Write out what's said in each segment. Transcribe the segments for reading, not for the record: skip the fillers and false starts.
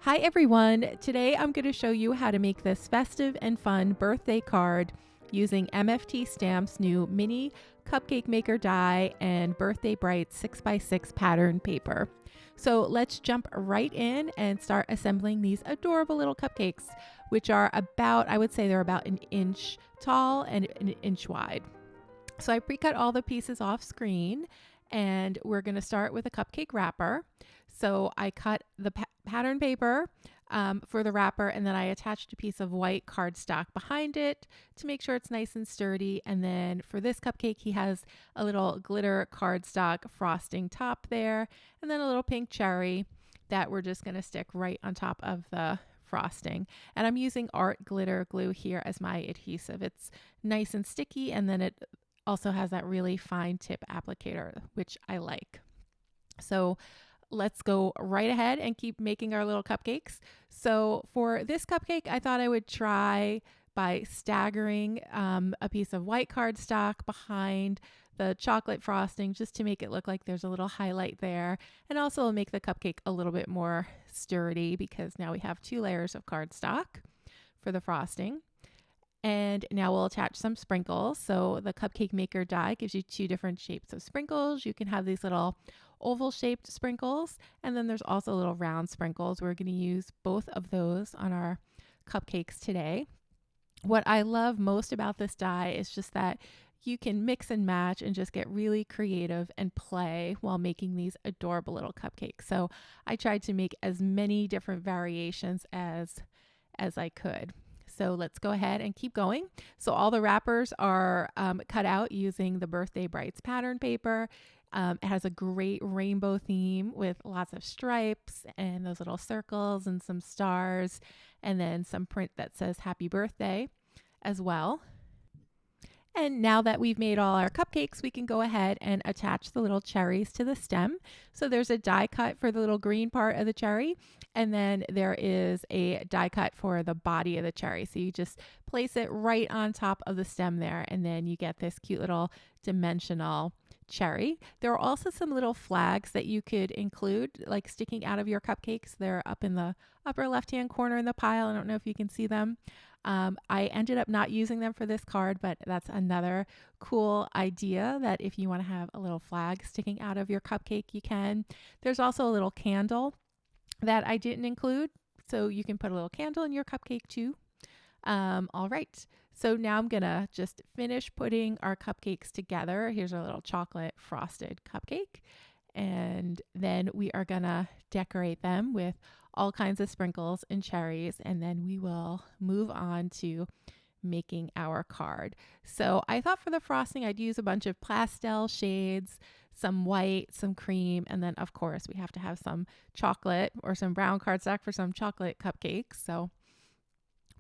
Hi everyone! Today I'm going to show you how to make this festive and fun birthday card using MFT Stamps' new mini cupcake maker die and Birthday Bright 6x6 pattern paper. So let's jump right in and start assembling these adorable little cupcakes, which are about, I would say they're about an inch tall and an inch wide. So I pre-cut all the pieces off screen, and we're going to start with a cupcake wrapper. So I cut the pattern paper for the wrapper, and then I attached a piece of white cardstock behind it to make sure it's nice and sturdy. And then for this cupcake, he has a little glitter cardstock frosting top there, and then a little pink cherry that we're just going to stick right on top of the frosting. And I'm using art glitter glue here as my adhesive. It's nice and sticky, and then it also has that really fine tip applicator, which I like. So let's go right ahead and keep making our little cupcakes. So for this cupcake, I thought I would try by staggering a piece of white cardstock behind the chocolate frosting, just to make it look like there's a little highlight there, and also make the cupcake a little bit more sturdy because now we have 2 layers of cardstock for the frosting. And now we'll attach some sprinkles. So the cupcake maker die gives you 2 different shapes of sprinkles. You can have these little oval shaped sprinkles, and then there's also little round sprinkles. We're going to use both of those on our cupcakes today. What I love most about this die is just that you can mix and match and just get really creative and play while making these adorable little cupcakes. So I tried to make as many different variations as I could. So let's go ahead and keep going. So all the wrappers are cut out using the Birthday Brights pattern paper. It has a great rainbow theme with lots of stripes and those little circles and some stars, and then some print that says happy birthday as well. And now that we've made all our cupcakes, we can go ahead and attach the little cherries to the stem. So there's a die cut for the little green part of the cherry, and then there is a die cut for the body of the cherry. So you just place it right on top of the stem there, and then you get this cute little dimensional cherry. There are also some little flags that you could include, like sticking out of your cupcakes. They're up in the upper left-hand corner in the pile. I don't know if you can see them. I ended up not using them for this card, but that's another cool idea, that if you want to have a little flag sticking out of your cupcake, you can. There's also a little candle that I didn't include, so you can put a little candle in your cupcake too. All right, so now I'm gonna just finish putting our cupcakes together. Here's our little chocolate frosted cupcake, and then we are gonna decorate them with all kinds of sprinkles and cherries, and then we will move on to making our card. So I thought for the frosting I'd use a bunch of pastel shades, some white, some cream, and then of course we have to have some chocolate or some brown cardstock for some chocolate cupcakes. So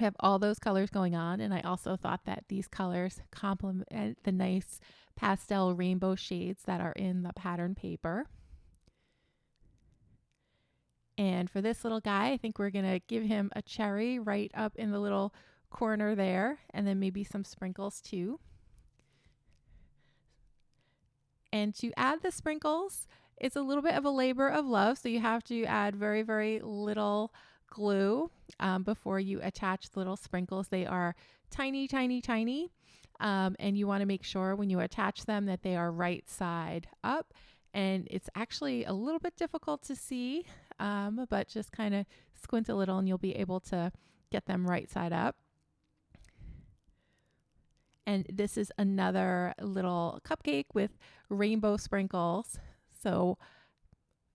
we have all those colors going on, and I also thought that these colors complement the nice pastel rainbow shades that are in the pattern paper. And for this little guy, I think we're going to give him a cherry right up in the little corner there, and then maybe some sprinkles too. And to add the sprinkles, it's a little bit of a labor of love, so you have to add very, very little glue before you attach the little sprinkles. They are tiny, tiny, tiny, and you want to make sure when you attach them that they are right side up. And it's actually a little bit difficult to see, but just kind of squint a little and you'll be able to get them right side up. And this is another little cupcake with rainbow sprinkles. So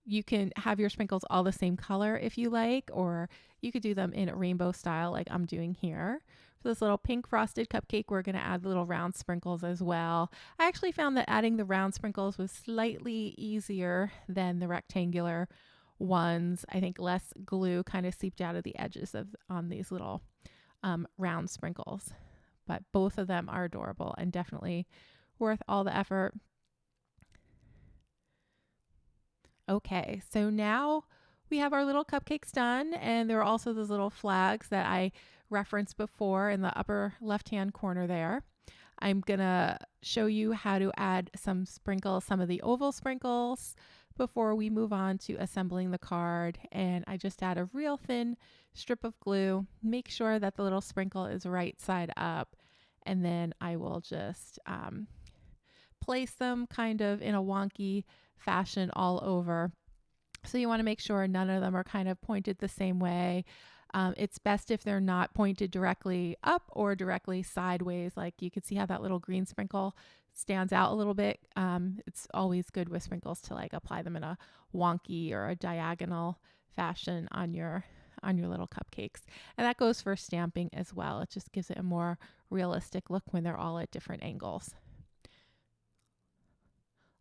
you can have your sprinkles all the same color if you like, or you could do them in a rainbow style like I'm doing here. For this little pink frosted cupcake, we're going to add little round sprinkles as well. I actually found that adding the round sprinkles was slightly easier than the rectangular ones. I think less glue kind of seeped out of the edges on these little round sprinkles. But both of them are adorable and definitely worth all the effort. Okay, so now we have our little cupcakes done, and there are also those little flags that I referenced before in the upper left-hand corner there. I'm gonna show you how to add some sprinkles, some of the oval sprinkles before we move on to assembling the card. And I just add a real thin strip of glue, make sure that the little sprinkle is right side up, and then I will just place them kind of in a wonky fashion all over. So you want to make sure none of them are kind of pointed the same way. It's best if they're not pointed directly up or directly sideways. Like you can see how that little green sprinkle stands out a little bit. It's always good with sprinkles to like apply them in a wonky or a diagonal fashion on your little cupcakes. And that goes for stamping as well. It just gives it a more realistic look when they're all at different angles.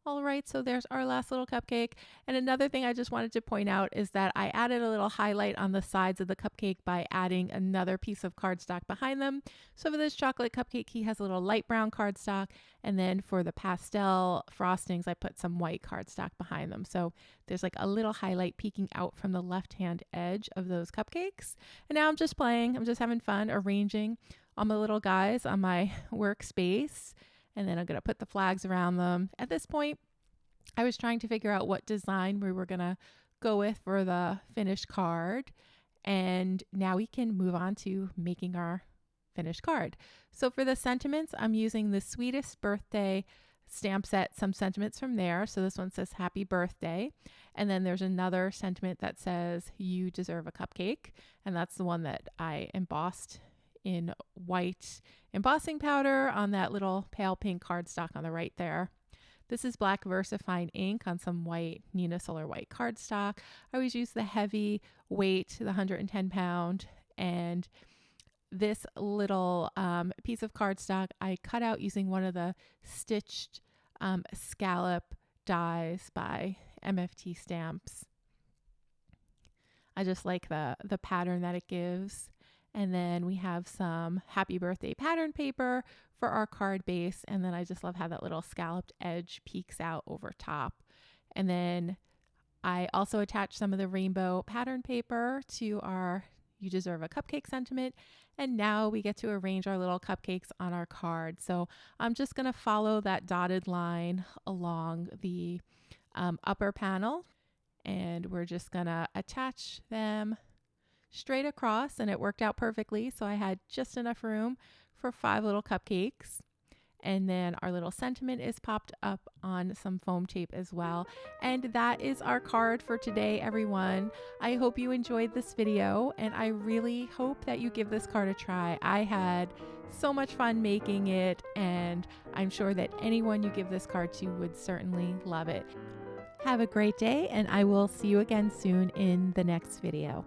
All right, so there's our last little cupcake. And another thing I just wanted to point out is that I added a little highlight on the sides of the cupcake by adding another piece of cardstock behind them. So for this chocolate cupcake, he has a little light brown cardstock. And then for the pastel frostings, I put some white cardstock behind them. So there's like a little highlight peeking out from the left-hand edge of those cupcakes. And now I'm just playing. I'm just having fun arranging all my little guys on my workspace. And then I'm going to put the flags around them. At this point, I was trying to figure out what design we were going to go with for the finished card. And now we can move on to making our finished card. So for the sentiments, I'm using the Sweetest Birthday stamp set, some sentiments from there. So this one says happy birthday. And then there's another sentiment that says you deserve a cupcake. And that's the one that I embossed in white embossing powder on that little pale pink cardstock on the right there. This is black VersaFine ink on some white Nina Solar white cardstock. I always use the heavy weight, the 110 pound, and this little piece of cardstock I cut out using one of the stitched scallop dies by MFT Stamps. I just like the pattern that it gives. And then we have some happy birthday pattern paper for our card base. And then I just love how that little scalloped edge peeks out over top. And then I also attached some of the rainbow pattern paper to our You Deserve a Cupcake sentiment. And now we get to arrange our little cupcakes on our card. So I'm just going to follow that dotted line along the upper panel. And we're just going to attach them straight across, and it worked out perfectly. So I had just enough room for 5 little cupcakes. And then our little sentiment is popped up on some foam tape as well. And that is our card for today, everyone. I hope you enjoyed this video, and I really hope that you give this card a try. I had so much fun making it, and I'm sure that anyone you give this card to would certainly love it. Have a great day, and I will see you again soon in the next video.